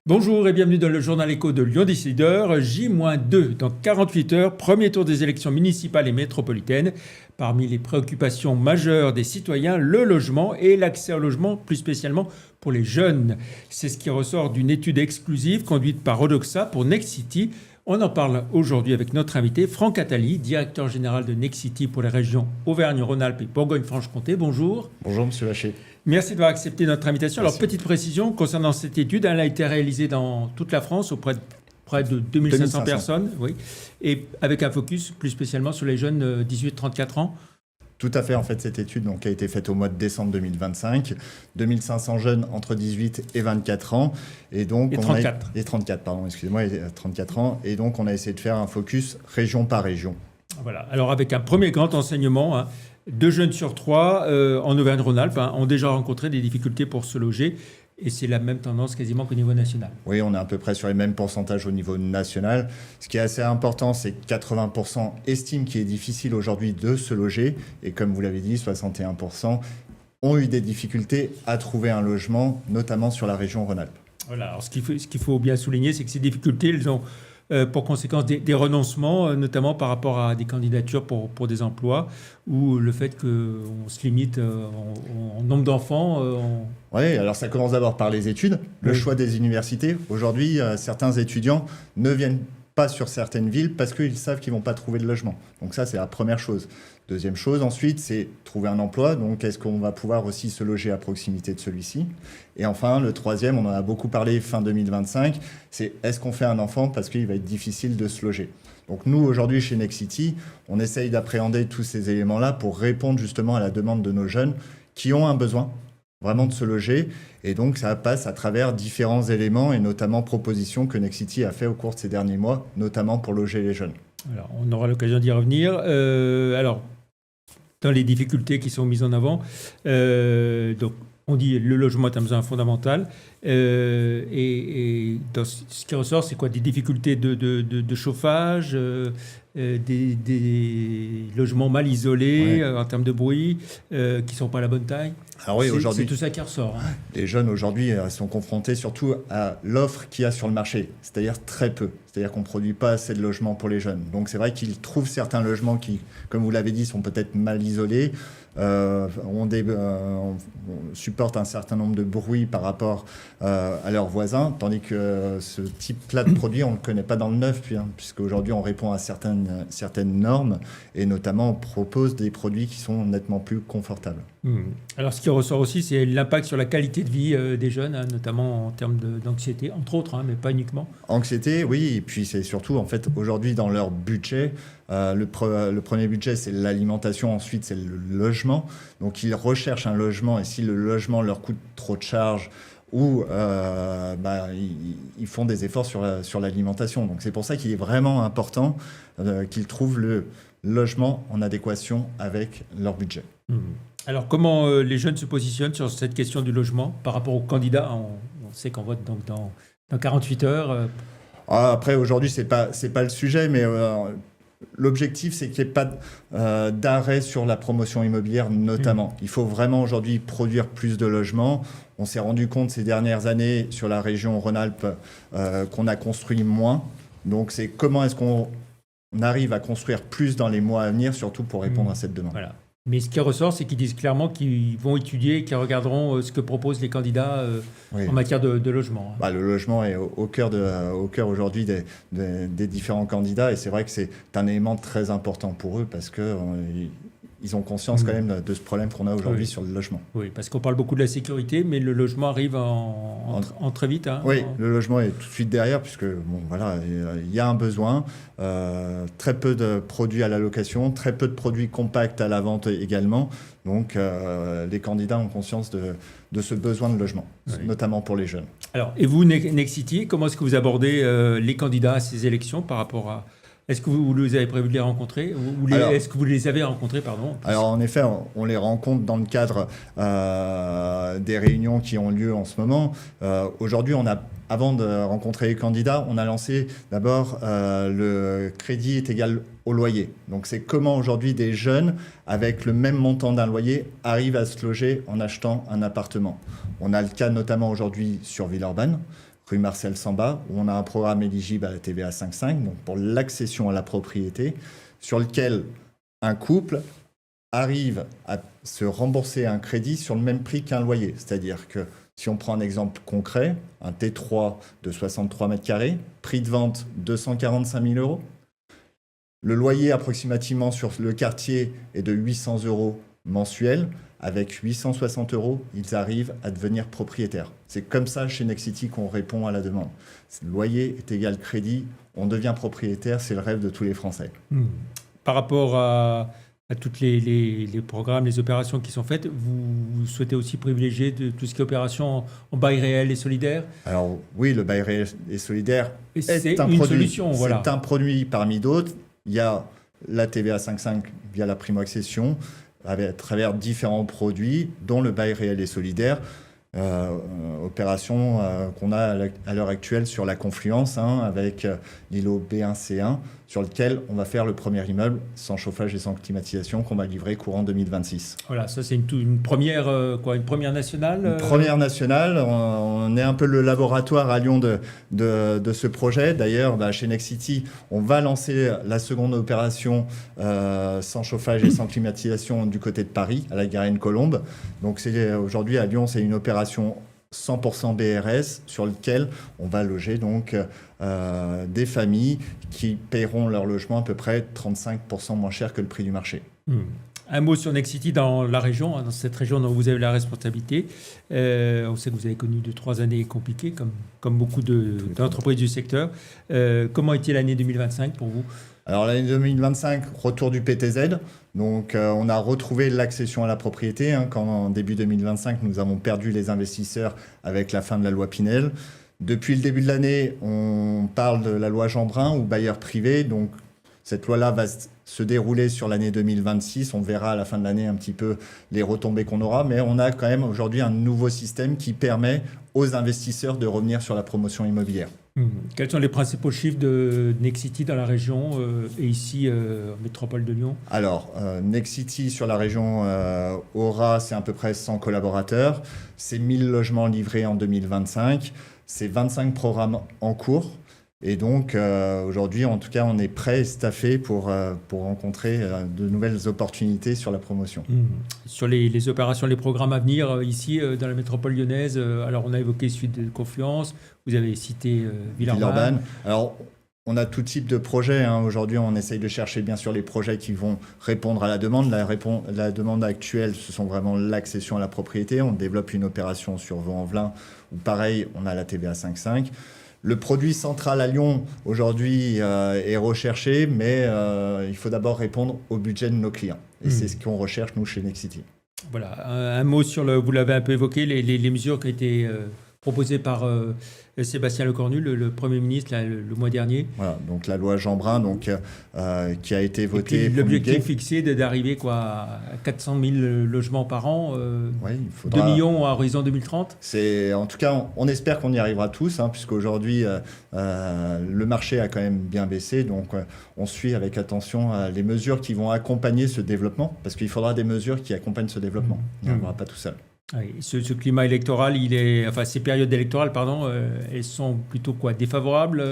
Bonjour et bienvenue dans le journal écho de Lyon Décideur, J-2 dans 48 heures, premier tour des élections municipales et métropolitaines. Parmi les préoccupations majeures des citoyens, le logement et l'accès au logement, plus spécialement pour les jeunes. C'est ce qui ressort d'une étude exclusive conduite par Odoxa pour Nexity. On en parle aujourd'hui avec notre invité Franck Attali, directeur général de Nexity pour les régions Auvergne-Rhône-Alpes et Bourgogne-Franche-Comté. Bonjour. Bonjour Monsieur Vacher. Merci d'avoir accepté notre invitation. Merci. Alors, petite précision concernant cette étude, elle a été réalisée dans toute la France auprès de près de 2500 personnes, oui, et avec un focus plus spécialement sur les jeunes 18-34 ans. Tout à fait, en fait, cette étude a été faite au mois de décembre 2025. 2500 jeunes entre 18 et 24 ans. Et donc, 34. Et 34, pardon, excusez-moi, et 34 ans. Et donc, on a essayé de faire un focus région par région. Voilà, alors avec un premier grand enseignement, 2 jeunes sur 3 en Auvergne-Rhône-Alpes ont déjà rencontré des difficultés pour se loger. Et c'est la même tendance quasiment qu'au niveau national. Oui, on est à peu près sur les mêmes pourcentages au niveau national. Ce qui est assez important, c'est que 80% estiment qu'il est difficile aujourd'hui de se loger. Et comme vous l'avez dit, 61% ont eu des difficultés à trouver un logement, notamment sur la région Rhône-Alpes. Voilà, alors ce qu'il faut bien souligner, c'est que ces difficultés, elles ont pour conséquence des renoncements, notamment par rapport à des candidatures pour des emplois, ou le fait qu'on se limite en nombre d'enfants. Oui, alors ça commence d'abord par les études, le choix des universités. Aujourd'hui, certains étudiants ne viennent pas sur certaines villes parce qu'ils savent qu'ils ne vont pas trouver de logement. Donc ça, c'est la première chose. Deuxième chose, ensuite, c'est trouver un emploi. Donc, est-ce qu'on va pouvoir aussi se loger à proximité de celui-ci? Et enfin, le troisième, on en a beaucoup parlé fin 2025, c'est est-ce qu'on fait un enfant parce qu'il va être difficile de se loger? Donc nous, aujourd'hui, chez Nexity, on essaye d'appréhender tous ces éléments-là pour répondre justement à la demande de nos jeunes qui ont un besoin vraiment de se loger. Et donc, ça passe à travers différents éléments et notamment propositions que Nexity a fait au cours de ces derniers mois, notamment pour loger les jeunes. Alors, on aura l'occasion d'y revenir. Alors, dans les difficultés qui sont mises en avant, donc, on dit le logement est un besoin fondamental. Et dans ce qui ressort, c'est quoi? Des difficultés de chauffage, des logements mal isolés en termes de bruit, qui ne sont pas à la bonne taille. Alors oui, aujourd'hui, c'est tout ça qui ressort. Les jeunes aujourd'hui sont confrontés surtout à l'offre qu'il y a sur le marché, c'est-à-dire très peu. C'est-à-dire qu'on ne produit pas assez de logements pour les jeunes. Donc c'est vrai qu'ils trouvent certains logements qui, comme vous l'avez dit, sont peut-être mal isolés, on supporte un certain nombre de bruits par rapport à leurs voisins, tandis que ce type-là de produit, on ne le connaît pas dans le neuf, puisqu'aujourd'hui on répond à certaines normes, et notamment on propose des produits qui sont nettement plus confortables. Alors ce qui ressort aussi, c'est l'impact sur la qualité de vie des jeunes, notamment en termes d'anxiété, entre autres, mais pas uniquement. Anxiété, oui, et puis c'est surtout, en fait, aujourd'hui, dans leur budget, le premier budget, c'est l'alimentation, ensuite, c'est le logement. Donc, ils recherchent un logement, et si le logement leur coûte trop de charges, ou ils font des efforts sur l'alimentation. Donc, c'est pour ça qu'il est vraiment important qu'ils trouvent le logement en adéquation avec leur budget. Alors, comment les jeunes se positionnent sur cette question du logement par rapport aux candidats? On sait qu'on vote donc dans 48 heures. Après, aujourd'hui, c'est pas le sujet, mais l'objectif, c'est qu'il n'y ait pas d'arrêt sur la promotion immobilière, notamment. Il faut vraiment aujourd'hui produire plus de logements. On s'est rendu compte ces dernières années sur la région Rhône-Alpes qu'on a construit moins. Donc, c'est comment est-ce qu'on arrive à construire plus dans les mois à venir, surtout pour répondre à cette demande. Voilà. Mais ce qui ressort, c'est qu'ils disent clairement qu'ils vont étudier, qu'ils regarderont ce que proposent les candidats en matière de logement. Le logement est au cœur aujourd'hui des différents candidats, et c'est vrai que c'est un élément très important pour eux parce que ils ont conscience quand même de ce problème qu'on a aujourd'hui sur le logement. Oui, parce qu'on parle beaucoup de la sécurité, mais le logement arrive en très vite. Oui, le logement est tout de suite derrière, puisque il y a un besoin. Très peu de produits à la location, très peu de produits compacts à la vente également. Donc, les candidats ont conscience de ce besoin de logement, notamment pour les jeunes. Alors, et vous, Nexity, comment est-ce que vous abordez les candidats à ces élections par rapport à... Est-ce que vous les avez prévu de les rencontrer est-ce que vous les avez rencontrés, pardon? Alors, en effet, on les rencontre dans le cadre des réunions qui ont lieu en ce moment. Aujourd'hui, avant de rencontrer les candidats, on a lancé d'abord le crédit est égal au loyer. Donc, c'est comment aujourd'hui des jeunes, avec le même montant d'un loyer, arrivent à se loger en achetant un appartement. On a le cas notamment aujourd'hui sur Villeurbanne, rue Marcel Samba, où on a un programme éligible à la TVA 5.5, donc pour l'accession à la propriété, sur lequel un couple arrive à se rembourser un crédit sur le même prix qu'un loyer. C'est-à-dire que si on prend un exemple concret, un T3 de 63 mètres carrés, prix de vente 245 000 euros. Le loyer approximativement sur le quartier est de 800 euros mensuels. Avec 860 euros, ils arrivent à devenir propriétaires. C'est comme ça chez Nexity qu'on répond à la demande. Le loyer est égal crédit, on devient propriétaire, c'est le rêve de tous les Français. Par rapport à tous les programmes, les opérations qui sont faites, vous souhaitez aussi privilégier de tout ce qui est opération en bail réel et solidaire? Alors oui, le bail réel et solidaire est une solution. Voilà. C'est un produit parmi d'autres. Il y a la TVA 5.5 via la primo-accession, à travers différents produits, dont le bail réel et solidaire. Opération qu'on a à l'heure actuelle sur la Confluence, avec l'îlot B1C1, sur lequel on va faire le premier immeuble sans chauffage et sans climatisation qu'on va livrer courant 2026. Voilà, ça c'est une première, une première nationale Une première nationale. On est un peu le laboratoire à Lyon de ce projet. D'ailleurs, chez Nexity, on va lancer la seconde opération sans chauffage et sans climatisation du côté de Paris, à la Garenne-Colombe. Donc aujourd'hui à Lyon, c'est une opération 100% BRS sur lequel on va loger donc des familles qui paieront leur logement à peu près 35% moins cher que le prix du marché. Un mot sur Nexity dans la région, dans cette région dont vous avez la responsabilité. On sait que vous avez connu 2-3 années compliquées, comme beaucoup d'entreprises du secteur. Comment était l'année 2025 pour vous ? Alors l'année 2025, retour du PTZ. Donc on a retrouvé l'accession à la propriété, quand en début 2025, nous avons perdu les investisseurs avec la fin de la loi Pinel. Depuis le début de l'année, on parle de la loi Jeanbrun ou bailleur privé. Donc cette loi-là va se dérouler sur l'année 2026. On verra à la fin de l'année un petit peu les retombées qu'on aura. Mais on a quand même aujourd'hui un nouveau système qui permet aux investisseurs de revenir sur la promotion immobilière. Quels sont les principaux chiffres de Nexity dans la région et ici en métropole de Lyon ? Alors, Nexity sur la région aura, c'est à peu près 100 collaborateurs. C'est 1000 logements livrés en 2025. C'est 25 programmes en cours. Et donc, aujourd'hui, en tout cas, on est prêt et staffé pour rencontrer de nouvelles opportunités sur la promotion. Sur les opérations, les programmes à venir ici, dans la métropole lyonnaise, alors on a évoqué Suite de Confluence, vous avez cité Villeurbanne. Alors, on a tout type de projets. Aujourd'hui, on essaye de chercher bien sûr les projets qui vont répondre à la demande. La demande actuelle, ce sont vraiment l'accession à la propriété. On développe une opération sur Vaux-en-Velin où, pareil, on a la TVA 5.5. Le produit central à Lyon, aujourd'hui, est recherché, mais il faut d'abord répondre au budget de nos clients. Et c'est ce qu'on recherche, nous, chez Nexity. Voilà, un mot sur vous l'avez un peu évoqué, les mesures qui ont été proposées par Sébastien Lecornu, le Premier ministre, le mois dernier. Voilà, donc la loi Jeanbrun, qui a été votée. Et puis l'objectif fixé d'arriver à 400 000 logements par an, il faudra... 2 millions à horizon 2030. En tout cas, on espère qu'on y arrivera tous, puisqu'aujourd'hui, le marché a quand même bien baissé. Donc, on suit avec attention les mesures qui vont accompagner ce développement, parce qu'il faudra des mesures qui accompagnent ce développement. On n'y arrivera pas tout seul. Oui, ce climat électoral, ces périodes électorales, elles sont plutôt défavorables,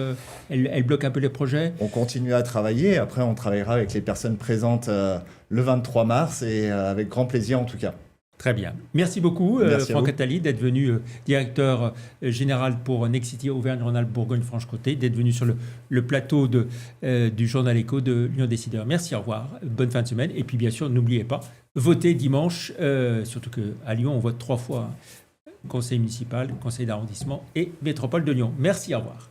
elles bloquent un peu les projets. On continue à travailler. Après, on travaillera avec les personnes présentes le 23 mars et avec grand plaisir en tout cas. Très bien. Merci beaucoup, Franck Attali, d'être venu directeur général pour Nexity Auvergne-Rhône-Alpes Bourgogne-Franche-Comté, d'être venu sur le plateau du Journal Écho de Lyon Décideur. Merci, au revoir. Bonne fin de semaine. Et puis, bien sûr, n'oubliez pas, votez dimanche, surtout qu'à Lyon, on vote 3 fois conseil municipal, conseil d'arrondissement et métropole de Lyon. Merci, au revoir.